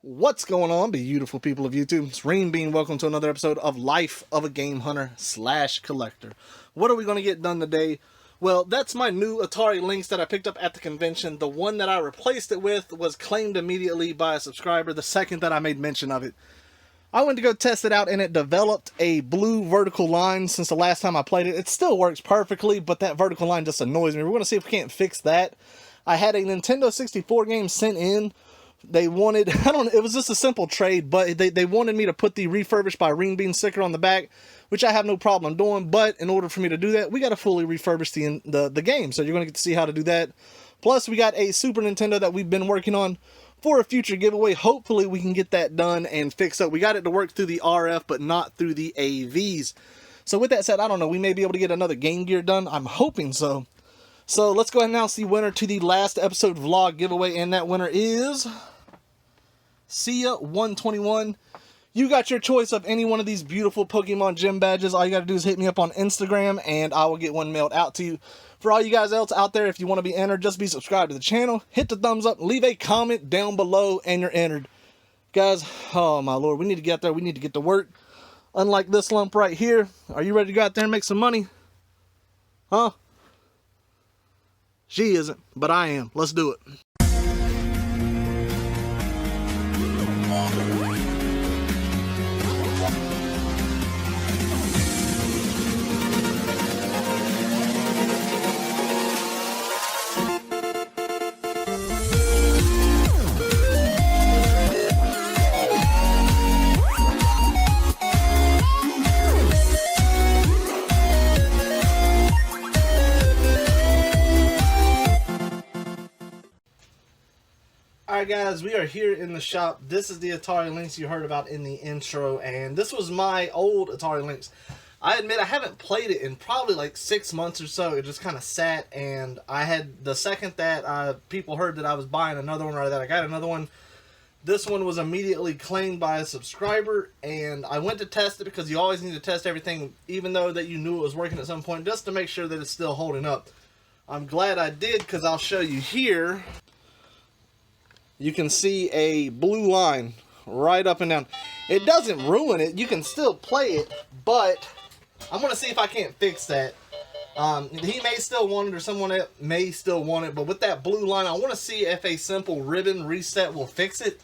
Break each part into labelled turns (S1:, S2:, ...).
S1: What's going on, beautiful people of YouTube? It's Renebean. Welcome to another episode of Life of a Game Hunter / Collector. What are we going to get done today? Well, that's my new Atari Lynx that I picked up at the convention. The one that I replaced it with was claimed immediately by a subscriber the second that I made mention of it. I went to go test it out, and it developed a blue vertical line since the last time I played it. It still works perfectly, but that vertical line just annoys me. We're going to see if we can't fix that. I had a Nintendo 64 game sent in. They wanted, it was just a simple trade, but they wanted me to put the refurbished by Renebean sticker on the back, which I have no problem doing, but in order for me to do that, we got to fully refurbish the game, so you're going to get to see how to do that. Plus, we got a Super Nintendo that we've been working on for a future giveaway. Hopefully, we can get that done and fixed up. We got it to work through the RF, but not through the AVs. So with that said, I don't know, we may be able to get another Game Gear done. I'm hoping so. So let's go ahead and announce the winner to the last episode vlog giveaway, and that winner is Sia121. You got your choice of any one of these beautiful Pokemon gym badges. All you got to do is hit me up on Instagram, and I will get one mailed out to you. For all you guys else out there, if you want to be entered, just be subscribed to the channel, hit the thumbs up, leave a comment down below, and you're entered. Guys, oh my lord, we need to get there. We need to get to work. Unlike this lump right here, are you ready to go out there and make some money? Huh? She isn't, but I am. Let's do it. Alright guys, we are here in the shop. This is the Atari Lynx you heard about in the intro, and this was my old Atari Lynx. I admit I haven't played it in probably like 6 months or so. It just kind of sat, and I had, the second that people heard that I was buying another one or that I got another one, this one was immediately claimed by a subscriber, and I went to test it because you always need to test everything, even though that you knew it was working at some point, just to make sure that it's still holding up. I'm glad I did, because I'll show you here. You can see a blue line right up and down. It doesn't ruin it. You can still play it, but I'm going to see if I can't fix that. He may still want it, or someone else may still want it, but with that blue line, I want to see if a simple ribbon reset will fix it.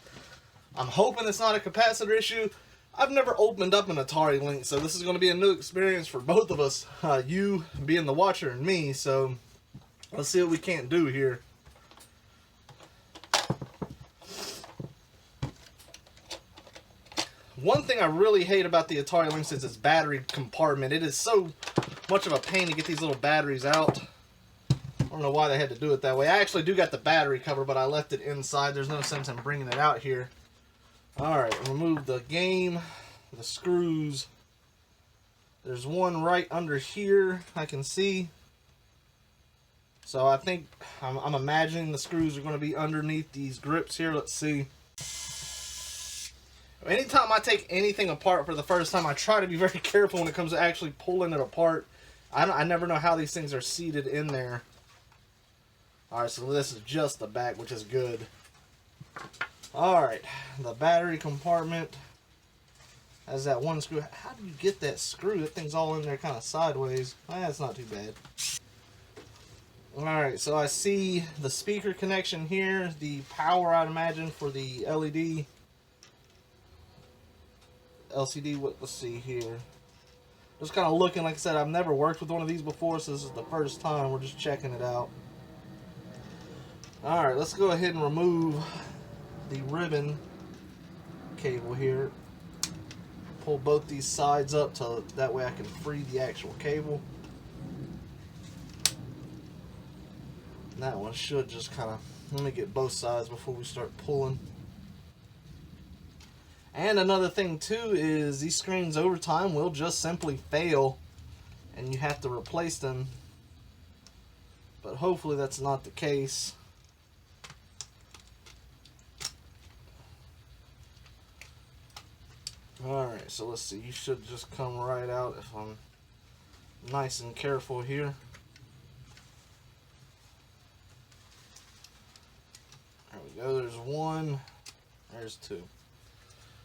S1: I'm hoping it's not a capacitor issue. I've never opened up an Atari Lynx, so this is going to be a new experience for both of us. You being the watcher and me, so let's see what we can't do here. One thing I really hate about the Atari Lynx is its battery compartment. It is so much of a pain to get these little batteries out. I don't know why they had to do it that way. I actually do got the battery cover, but I left it inside. There's no sense in bringing it out here. Alright, remove the game, the screws. There's one right under here I can see. So I think, I'm imagining the screws are going to be underneath these grips here. Let's see. Anytime I take anything apart for the first time, I try to be very careful when it comes to actually pulling it apart. I never know how these things are seated in there. Alright, so this is just the back, which is good. Alright, the battery compartment has that one screw. How do you get that screw? That thing's all in there kind of sideways. That's not too bad. Alright, so I see the speaker connection here, the power, I'd imagine, for the LED. LCD, let's see here. Just kind of looking, like I said, I've never worked with one of these before, so this is the first time. We're just checking it out. Alright, let's go ahead and remove the ribbon cable here. Pull both these sides up so that way I can free the actual cable. And that one should just kind of, let me get both sides before we start pulling. And another thing too is these screens over time will just simply fail and you have to replace them. But hopefully that's not the case. Alright, so let's see. You should just come right out if I'm nice and careful here. There we go. There's one There's 2.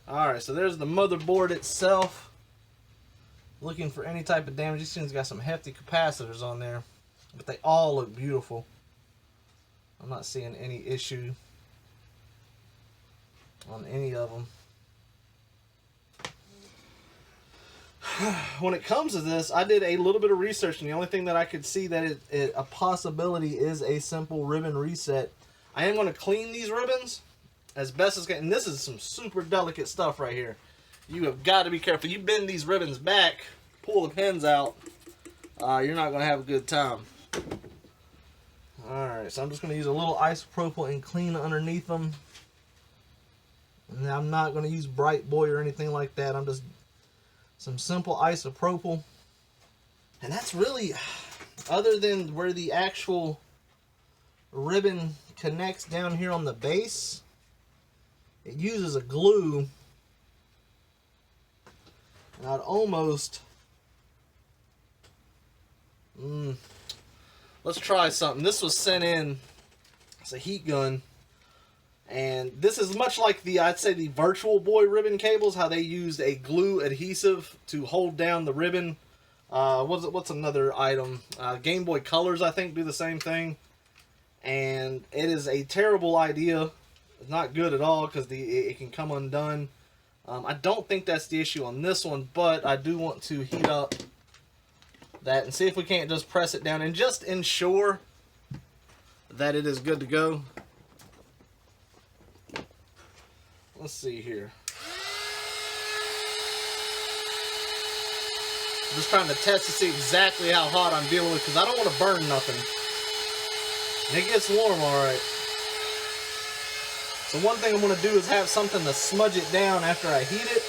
S1: Alright, so there's the motherboard itself. Looking for any type of damage. These things got some hefty capacitors on there, but they all look beautiful. I'm not seeing any issue on any of them. When it comes to this, I did a little bit of research, and the only thing that I could see that a possibility is a simple ribbon reset. I am going to clean these ribbons as best as I can. And this is some super delicate stuff right here. You have got to be careful. You bend these ribbons back, pull the pins out, you're not going to have a good time. Alright, so I'm just going to use a little isopropyl and clean underneath them. And I'm not going to use Bright Boy or anything like that. I'm just some simple isopropyl. And that's really, other than where the actual ribbon connects down here on the base, it uses a glue. And I'd almost, let's try something. This was sent in, it's a heat gun. And this is much like the, I'd say, the Virtual Boy ribbon cables, how they used a glue adhesive to hold down the ribbon. What's another item? Game Boy Colors, I think, do the same thing. And it is a terrible idea. It's not good at all because it can come undone. I don't think that's the issue on this one, but I do want to heat up that and see if we can't just press it down and just ensure that it is good to go. Let's see here. I'm just trying to test to see exactly how hot I'm dealing with because I don't want to burn nothing. And it gets warm, alright. So one thing I'm going to do is have something to smudge it down after I heat it.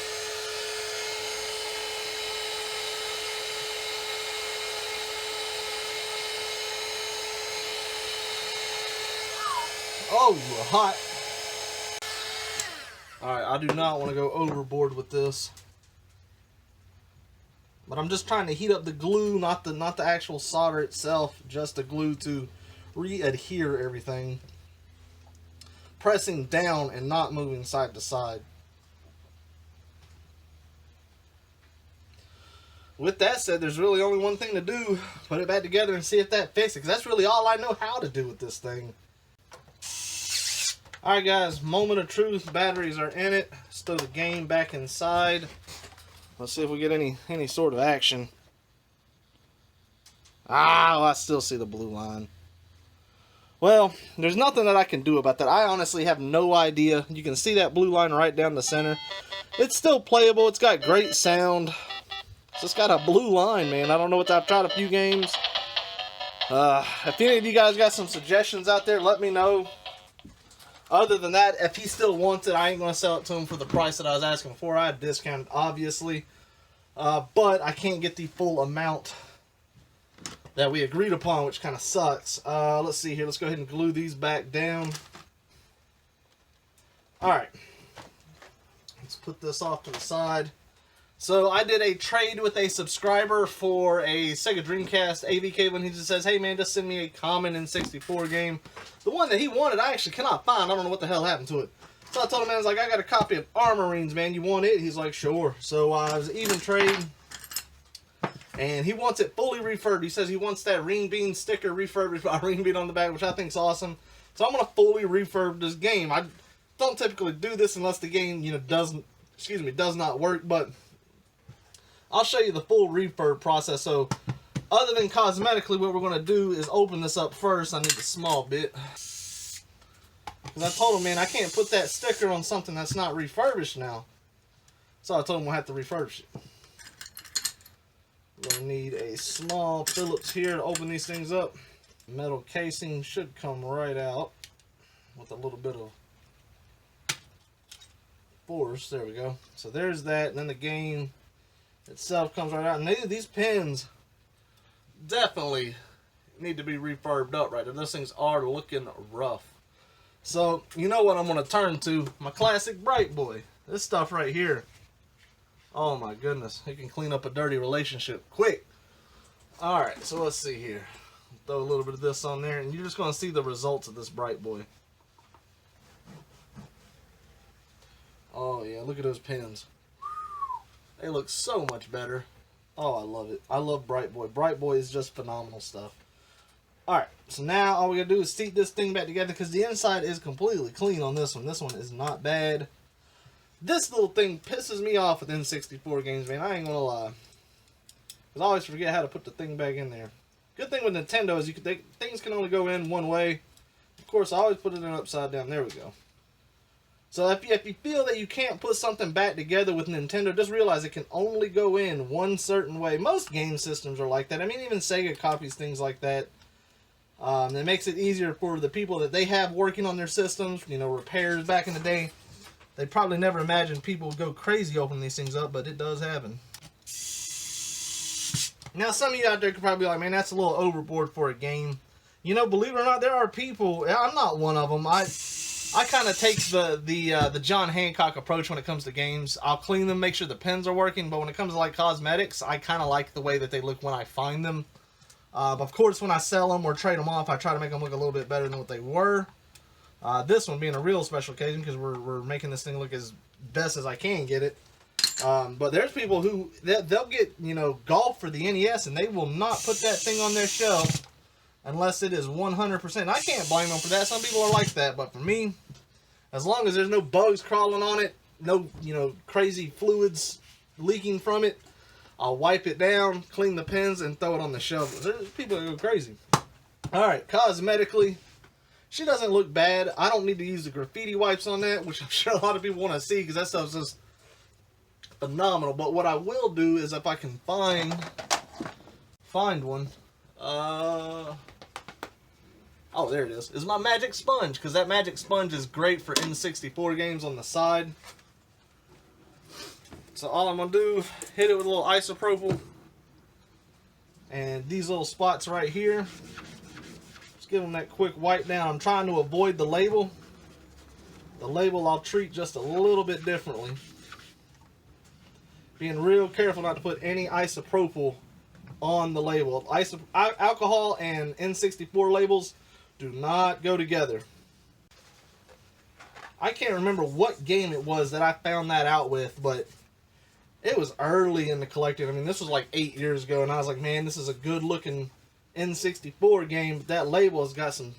S1: Oh, you're hot. Alright, I do not want to go overboard with this. But I'm just trying to heat up the glue, not the actual solder itself, just the glue to re-adhere everything. Pressing down and not moving side to side. With that said, there's really only one thing to do. Put it back together and see if that fixes it. Because that's really all I know how to do with this thing. Alright guys, moment of truth. Batteries are in it. Let's throw the game back inside. Let's see if we get any sort of action. Ah, I still see the blue line. Well, there's nothing that I can do about that. I honestly have no idea. You can see that blue line right down the center. It's still playable. It's got great sound. It's just got a blue line, man. I don't know what I've tried a few games. If any of you guys got some suggestions out there, let me know. Other than that, if he still wants it, I ain't going to sell it to him for the price that I was asking for. I discounted, obviously. But I can't get the full amount that we agreed upon, which kind of sucks. Let's see here. Let's go ahead and glue these back down. Alright. Let's put this off to the side. So I did a trade with a subscriber for a Sega Dreamcast AV cable, and he just says, hey man, just send me a common N64 game. The one that he wanted, I actually cannot find. I don't know what the hell happened to it. So I told him, man, I was like, I got a copy of Armorines, man. You want it? He's like, sure. So it was an even trade. And he wants it fully refurbed. He says he wants that Renebean sticker refurbed, Renebean on the back, which I think is awesome. So I'm going to fully refurb this game. I don't typically do this unless the game, does not work, but I'll show you the full refurb process. So other than cosmetically, what we're going to do is open this up first. I need a small bit. Because I told him, man, I can't put that sticker on something that's not refurbished now. So I told him we'll have to refurbish it. We're going to need a small Phillips here to open these things up. Metal casing should come right out with a little bit of force. There we go. So there's that. And then the game itself comes right out. And these pins definitely need to be refurbed up right there. Those things are looking rough. So, you know what I'm going to turn to? My classic Bright Boy. This stuff right here. Oh my goodness. It can clean up a dirty relationship quick. Alright, so let's see here. Throw a little bit of this on there, and you're just going to see the results of this Bright Boy. man. Look at those pins. They look so much better. Oh, I love it. I love Bright Boy. Bright Boy is just phenomenal stuff. Alright, so now all we gotta do is seat this thing back together because the inside is completely clean on this one. This one is not bad. This little thing pisses me off with N64 games, man. I ain't gonna lie. Because I always forget how to put the thing back in there. Good thing with Nintendo is things can only go in one way. Of course, I always put it in upside down. There we go. So if you feel that you can't put something back together with Nintendo, just realize it can only go in one certain way. Most game systems are like that. I mean, even Sega copies things like that. It makes it easier for the people that they have working on their systems. You know, repairs back in the day. They probably never imagined people would go crazy opening these things up, but it does happen. Now, some of you out there could probably be like, man, that's a little overboard for a game. You know, believe it or not, there are people, I'm not one of them. I kind of take the John Hancock approach when it comes to games. I'll clean them, make sure the pins are working, but when it comes to like cosmetics, I kind of like the way that they look when I find them. Of course, when I sell them or trade them off, I try to make them look a little bit better than what they were. This one being a real special occasion because we're making this thing look as best as I can get it. But there's people who, they'll get, you know, golf for the NES and they will not put that thing on their shelf unless it is 100%. I can't blame them for that. Some people are like that, but for me, as long as there's no bugs crawling on it, no, you know, crazy fluids leaking from it, I'll wipe it down, clean the pins, and throw it on the shelf. There's people that go crazy. Alright, cosmetically, she doesn't look bad. I don't need to use the graffiti wipes on that, which I'm sure a lot of people want to see because that stuff's just phenomenal. But what I will do is if I can find one. Oh, there it is my magic sponge, because that magic sponge is great for N64 games on the side. So all I'm going to do, hit it with a little isopropyl. And these little spots right here, just give them that quick wipe down. I'm trying to avoid the label. The label I'll treat just a little bit differently. Being real careful not to put any isopropyl on the label. Alcohol and N64 labels do not go together. I can't remember what game it was that I found that out with, but it was early in the collecting. I mean, this was like 8 years ago, and I was like, man, this is a good looking N64 game, but that label has got some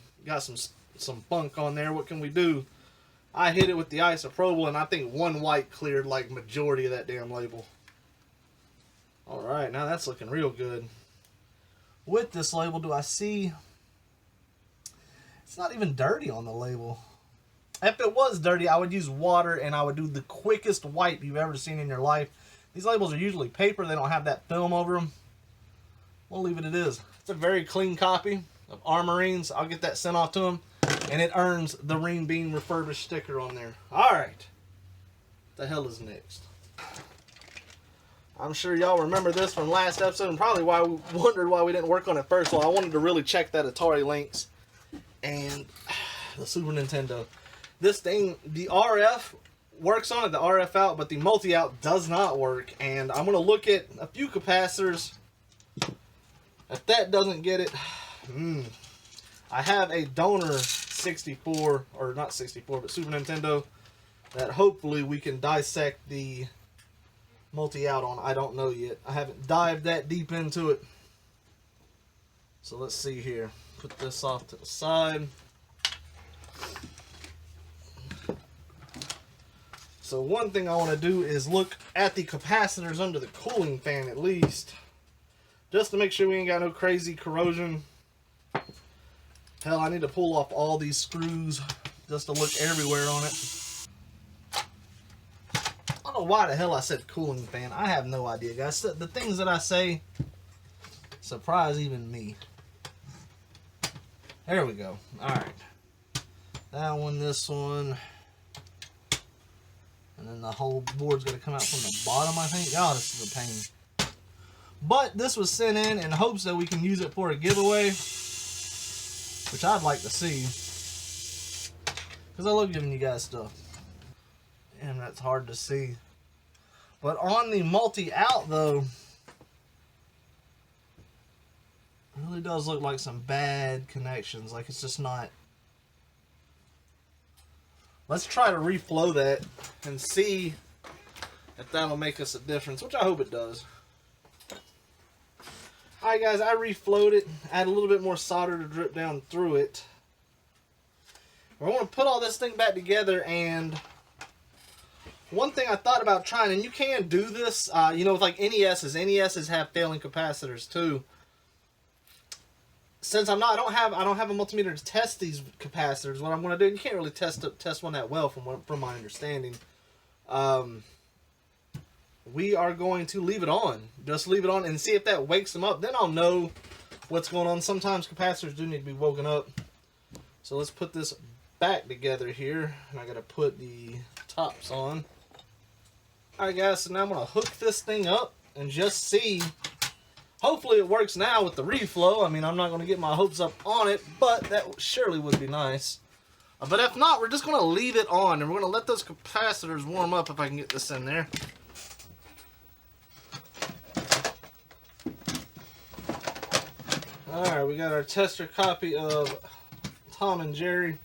S1: funk on there. What can we do? I hit it with the isopropyl, and I think one wipe cleared like majority of that damn label. Alright, now that's looking real good. With this label, do I see... It's not even dirty on the label. If it was dirty, I would use water and I would do the quickest wipe you've ever seen in your life. These labels are usually paper. They don't have that film over them. We'll leave it as is. It's a very clean copy of Armorines. I'll get that sent off to them. And it earns the Renebean refurbished sticker on there. Alright. What the hell is next? I'm sure y'all remember this from last episode and probably why we wondered why we didn't work on it first. Well, I wanted to really check that Atari Lynx and the Super Nintendo. This thing, the RF works on it, the RF out, but the multi-out does not work. And I'm going to look at a few capacitors. If that doesn't get it, I have a donor 64, or not 64, but Super Nintendo, that hopefully we can dissect the multi-out on. I don't know yet. I haven't dived that deep into it. So let's see here. Put this off to the side. So one thing I want to do is look at the capacitors under the cooling fan at least. Just to make sure we ain't got no crazy corrosion. Hell, I need to pull off all these screws just to look everywhere on it. I don't know why the hell I said cooling fan. I have no idea, guys. The things that I say surprise even me. There we go. Alright. That one, this one. And then the whole board's going to come out from the bottom, I think. God, this is a pain. But this was sent in hopes that we can use it for a giveaway. Which I'd like to see. Because I love giving you guys stuff. And that's hard to see. But on the multi-out, though, it really does look like some bad connections. Like, it's just not... Let's try to reflow that and see if that'll make us a difference, which I hope it does. Alright guys, I reflowed it, add a little bit more solder to drip down through it. I want to put all this thing back together, and one thing I thought about trying, and you can do this, you know, with like NESs have failing capacitors too. Since I don't have a multimeter to test these capacitors, what I'm going to do, you can't really test one that well from my understanding. We are going to leave it on. Just leave it on and see if that wakes them up. Then I'll know what's going on. Sometimes capacitors do need to be woken up. So let's put this back together here. And I got to put the tops on. Alright guys, so now I'm going to hook this thing up and just see. Hopefully it works now with the reflow. I mean, I'm not going to get my hopes up on it, but that surely would be nice. But if not, we're just going to leave it on. And we're going to let those capacitors warm up if I can get this in there. Alright, we got our tester copy of Tom and Jerry.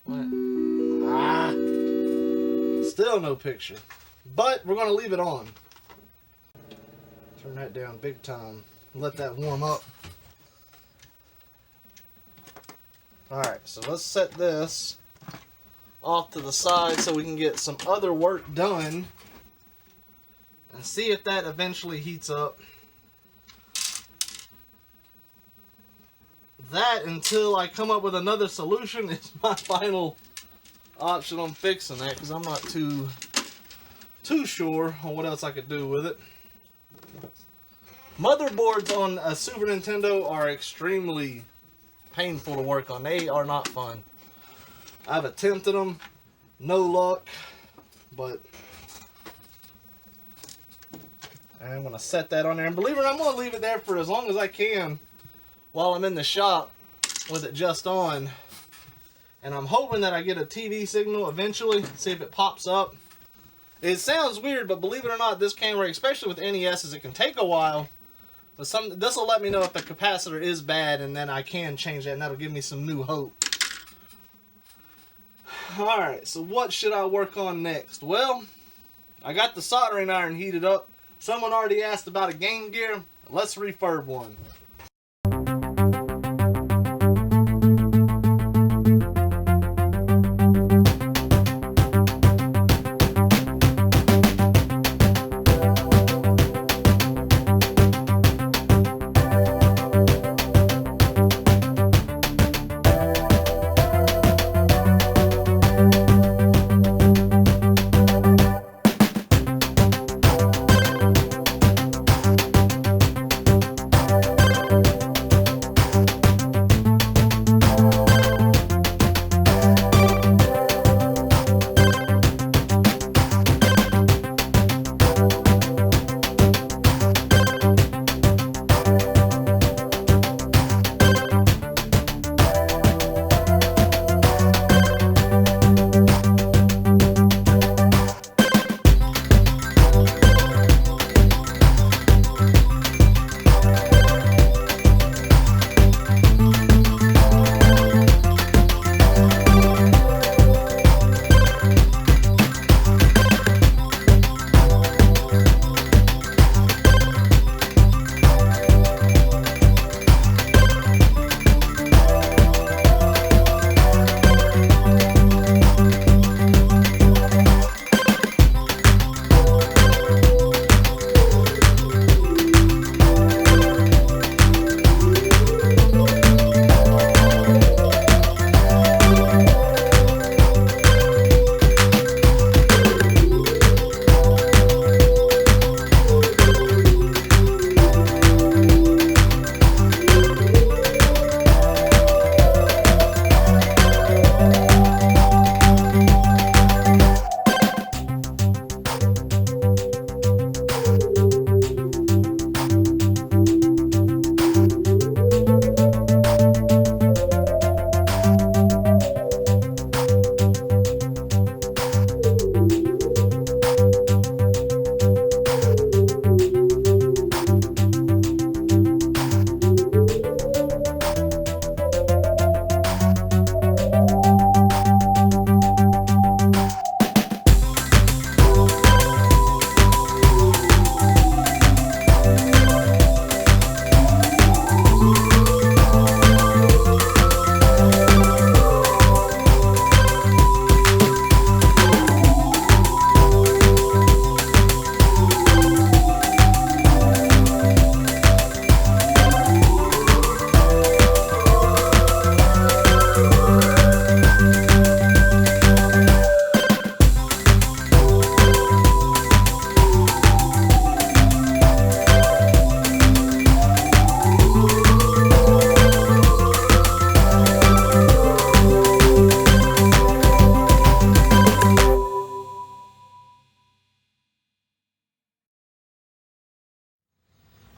S1: What? Ah! Still no picture. But we're going to leave it on. Turn that down big time. Let that warm up. Alright, so let's set this off to the side so we can get some other work done. And see if that eventually heats up. That, until I come up with another solution, is my final option on fixing that, because I'm not too sure on what else I could do with it. Motherboards on a Super Nintendo are extremely painful to work on. They are not fun. I've attempted them, no luck, but I'm going to set that on there. And believe it or not, I'm going to leave it there for as long as I can while I'm in the shop with it just on. And I'm hoping that I get a TV signal eventually, see if it pops up. It sounds weird, but believe it or not, this camera, especially with NESs, it can take a while. But this will let me know if the capacitor is bad, and then I can change that, and that'll give me some new hope. Alright, so what should I work on next? Well, I got the soldering iron heated up. Someone already asked about a Game Gear. Let's refurb one.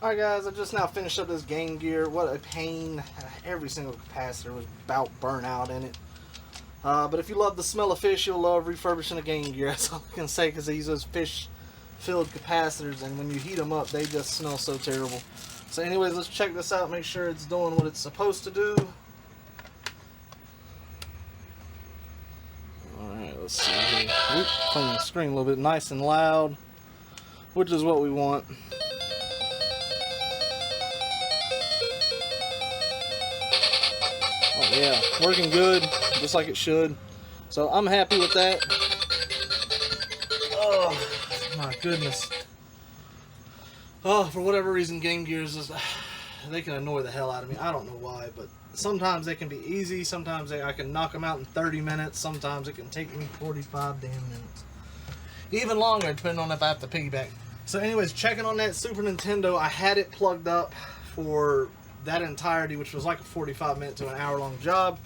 S1: Alright guys, I just now finished up this Game Gear. What a pain. Every single capacitor was about burnt out in it. But if you love the smell of fish, you'll love refurbishing a Game Gear. That's all I can say, because they use those fish-filled capacitors, and when you heat them up, they just smell so terrible. So anyways, let's check this out, make sure it's doing what it's supposed to do. Alright, let's see here. Oop, playing the screen a little bit nice and loud, which is what we want. Oh yeah, working good, just like it should. So I'm happy with that. Oh my goodness. Oh, for whatever reason, Game Gears, they can annoy the hell out of me. I don't know why, but sometimes they can be easy. Sometimes I can knock them out in 30 minutes. Sometimes it can take me 45 damn minutes. Even longer, depending on if I have to piggyback. So anyways, checking on that Super Nintendo, I had it plugged up for that entirety, which was like a 45-minute to an hour-long job,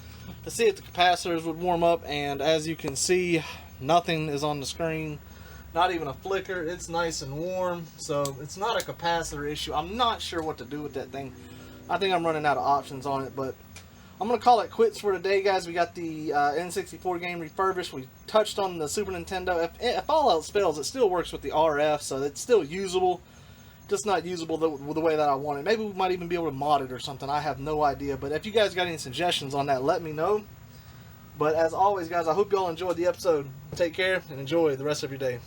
S1: to see if the capacitors would warm up, and as you can see, nothing is on the screen. Not even a flicker. It's nice and warm, so it's not a capacitor issue. I'm not sure what to do with that thing. I think I'm running out of options on it, but I'm going to call it quits for today, guys. We got the N64 game refurbished. We touched on the Super Nintendo. If all else fails, it still works with the RF, so it's still usable. Just not usable the way that I want it. Maybe we might even be able to mod it or something. I have no idea, but if you guys got any suggestions on that, let me know. But as always, guys, I hope you all enjoyed the episode. Take care and enjoy the rest of your day.